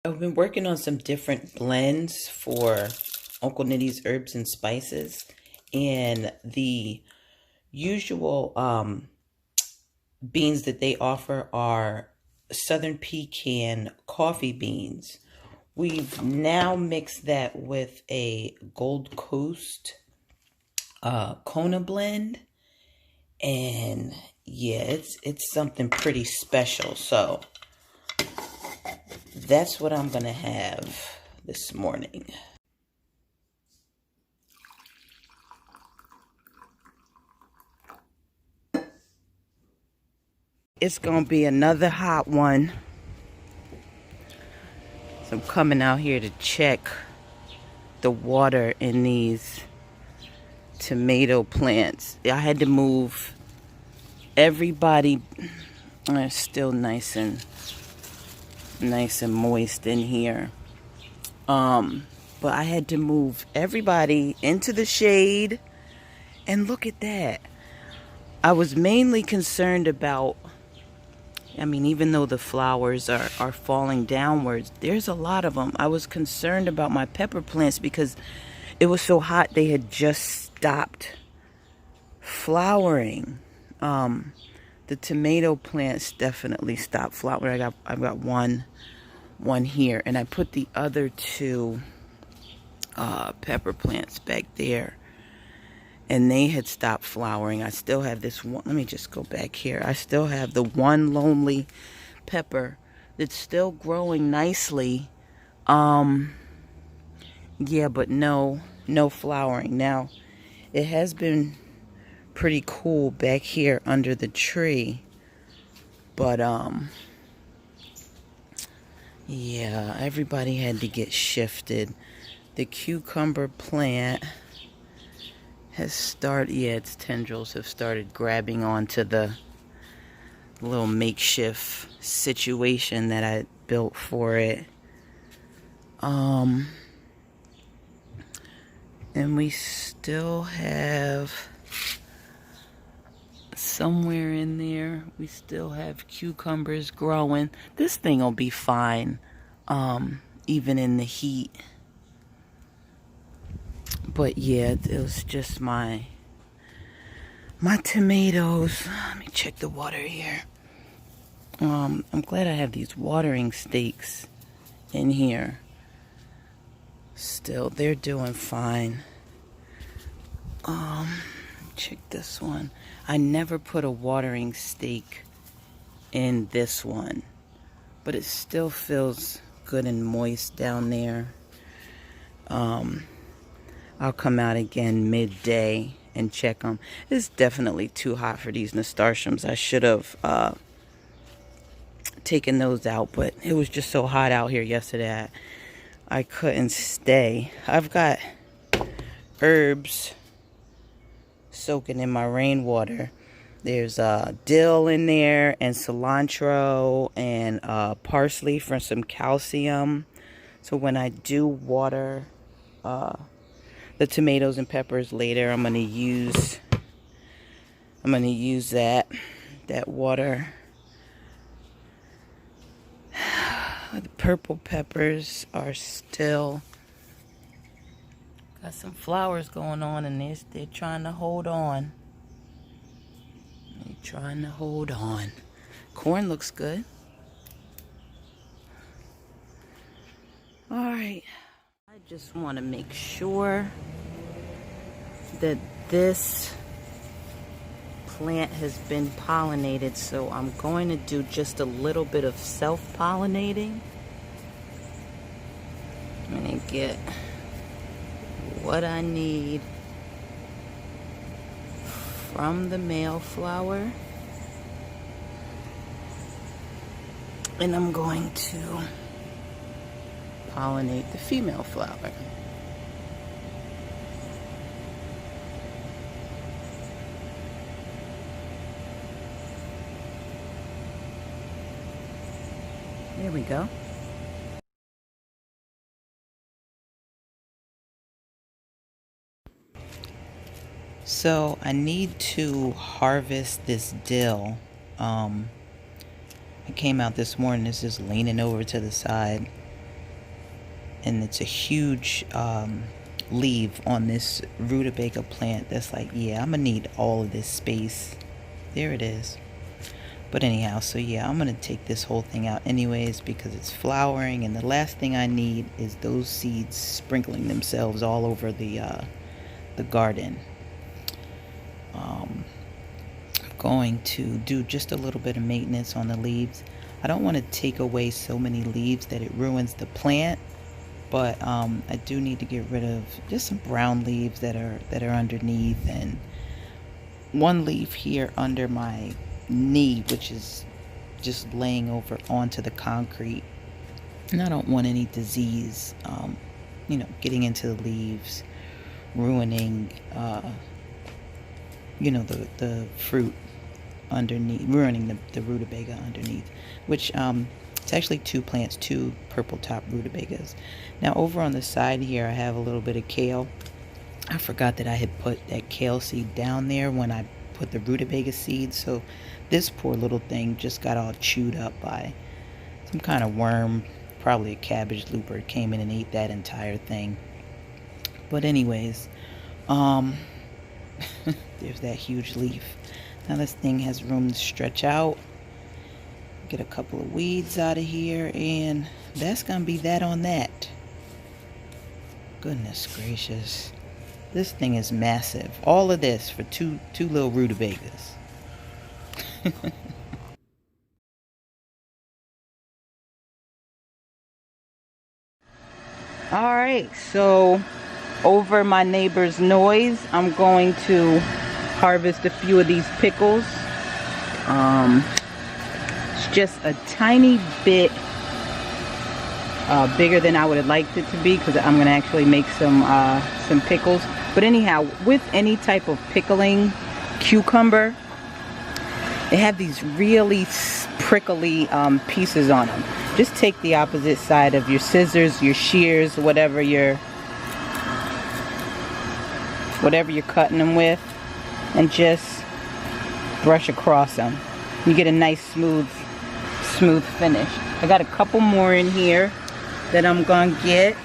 I've been working on some different blends for Uncle Nitty's Herbs and Spices, and the usual beans that they offer are Southern Pecan coffee beans. We've now mixed that with a Gold Coast Kona blend, and yeah, it's something pretty special. So that's what I'm gonna have this morning. It's gonna be another hot one. So I'm coming out here to check the water in these tomato plants. I had to move everybody. It's still nice and moist in here. But I had to move everybody into the shade, and look at that. I was mainly concerned about, even though the flowers are falling downwards, there's a lot of them. I was concerned about my pepper plants because it was so hot they had just stopped flowering. The tomato plants definitely stopped flowering. I've got one here, and I put the other two pepper plants back there, and they had stopped flowering. I still have this one. Let me just go back here. I still have the one lonely pepper that's still growing nicely. Yeah, but no flowering. Now, it has been pretty cool back here under the tree, but yeah, everybody had to get shifted. The cucumber plant has started, its tendrils have started grabbing onto the little makeshift situation that I built for it. And we still have, somewhere in there, we still have cucumbers growing. This thing will be fine, even in the heat. But yeah, it was just my tomatoes. Let me check the water here. I'm glad I have these watering stakes in here. Still, they're doing fine. Check this one. I never put a watering stake in this one, but it still feels good and moist down there. I'll come out again midday and check them. It's definitely too hot for these nasturtiums. I should have taken those out, but it was just so hot out here yesterday. I couldn't stay. I've got herbs soaking in my rainwater. There's dill in there, and cilantro, and parsley for some calcium. So when I do water the tomatoes and peppers later, I'm gonna use that water. The purple peppers are still got some flowers going on, and they're trying to hold on. They're trying to hold on. Corn looks good. All right. I just want to make sure that this plant has been pollinated, so I'm going to do just a little bit of self-pollinating. I'm going to get what I need from the male flower, and I'm going to pollinate the female flower. There we go. So I need to harvest this dill. I came out this morning, it's just leaning over to the side. and it's a huge leaf on this rutabaga plant that's like, yeah, I'm gonna need all of this space. There it is. But anyhow, so yeah, I'm gonna take this whole thing out anyways because it's flowering, and the last thing I need is those seeds sprinkling themselves all over the garden. I'm going to do just a little bit of maintenance on the leaves. I don't want to take away so many leaves that it ruins the plant, but I do need to get rid of just some brown leaves that are underneath, and one leaf here under my knee, which is just laying over onto the concrete, and I don't want any disease you know, getting into the leaves, ruining you know, the fruit underneath, ruining the rutabaga underneath, which it's actually two plants, two purple top rutabagas. Now over on the side here I have a little bit of kale. I forgot that I had put that kale seed down there when I put the rutabaga seeds, so this poor little thing just got all chewed up by some kind of worm, probably a cabbage looper. It came in and ate that entire thing. But anyways, there's that huge leaf. Now this thing has room to stretch out. Get a couple of weeds out of here, and that's gonna be that on that. Goodness gracious, this thing is massive. All of this for two little rutabagas. All right, so over my neighbor's noise, I'm going to harvest a few of these pickles. It's just a tiny bit bigger than I would have liked it to be, because I'm going to actually make some pickles. But anyhow, with any type of pickling cucumber, they have these really prickly pieces on them. Just take the opposite side of your scissors, your shears, whatever you're cutting them with, and just brush across them. You get a nice smooth finish. I got a couple more in here that I'm gonna get.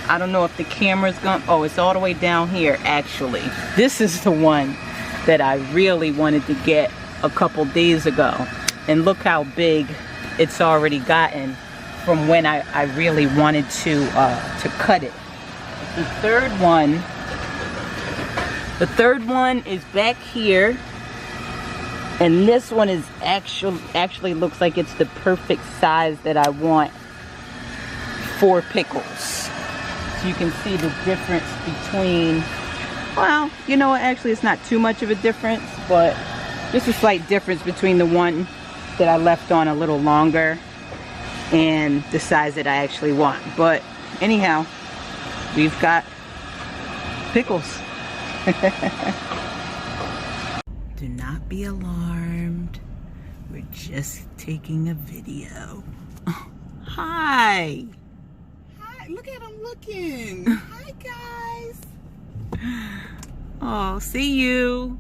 I don't know if the camera's gonna, oh, it's all the way down here actually. This is the one that I really wanted to get a couple days ago, and look how big it's already gotten from when I really wanted to cut it. The third one is back here, and this one is actually looks like it's the perfect size that I want for pickles. So you can see the difference between, well, you know what, actually it's not too much of a difference, but just a slight difference between the one that I left on a little longer and the size that I actually want. But anyhow, we've got pickles. Do not be alarmed. We're just taking a video. Hi. Hi, look at him looking. Hi, guys. Oh, see you.